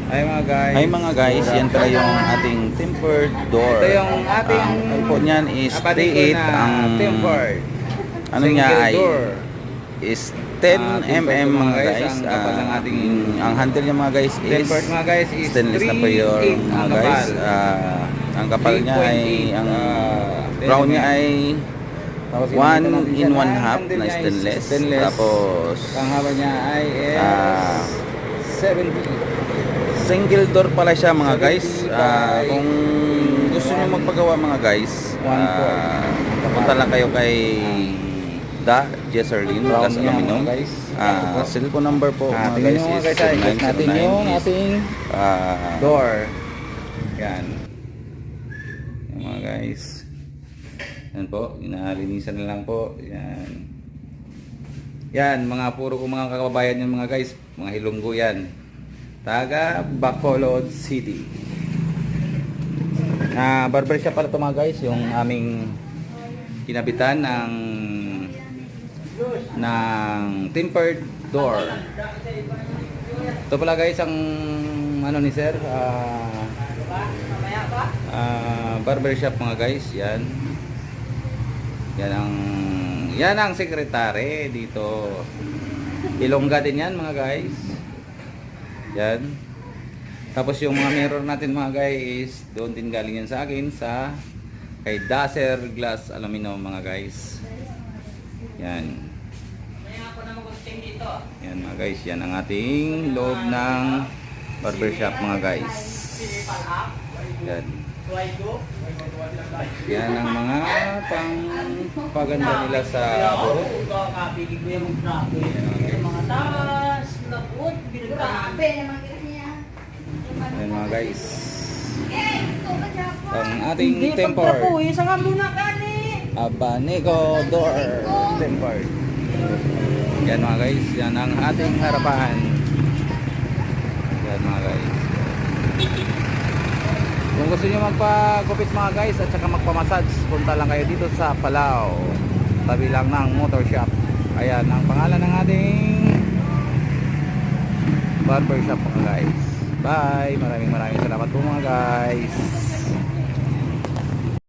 Hi mga guys, yan pala yung ating tempered door. Ito yung ating Ang po niyan is kapatid ko 3.8. na Ang tempered ano niya single ay door. is 10 tempered mm po, mga guys. Ang kapal ng ating Ang handle niya mga guys is tempered mga guys is stainless na po yun 3.8 mga ang guys. kapal. Ang kapal niya ay 3.8, ang round niya ay Tapos 1 in 1 half handle na niya is stainless. Tapos ang haba niya ay ah, 70. single door pala siya mga guys. 70 by Kung gusto niyo magpagawa mga guys, 1/4. punta lang kayo kay Da Jesserlin Round Gas niya, Aluminum. mga guys. Cellphone number po mga Tingnan guys nyo mga is guys, ikot natin yung ating door. Yan. Yan mga guys. Yan po, inaalinisan na lang po. Yan. Yan, mga puro ko mga kakababayan yan mga guys. Mga Hilonggo yan. Taga Bacolod City. Barbershop pala ito mga guys. Yung aming kinabitan ng tempered door. Ito pala guys ang ano ni sir, barbershop mga guys. Yan ang sekretary dito. Ilongga din yan mga guys. Yan. Tapos yung mga mirror natin mga guys, doon din galing yan sa akin sa kay Dacer Glass Aluminum mga guys. Yan. Yan mga guys, yan ang ating loob ng barbershop mga guys. Yan. Yan ang mga paganda nila sa buhok. Yan mga guys. Ang ating tempered Abanico door tempered. Yan mga guys, yan ang ating harapan. Yan mga guys. Kung gusto niyo magpagupit mga guys at saka magpamassage, punta lang kayo dito sa Palao. Tabi lang ng motor shop. Ayan ang pangalan ng ating barbershop mga guys. Bye! Maraming salamat po mga guys.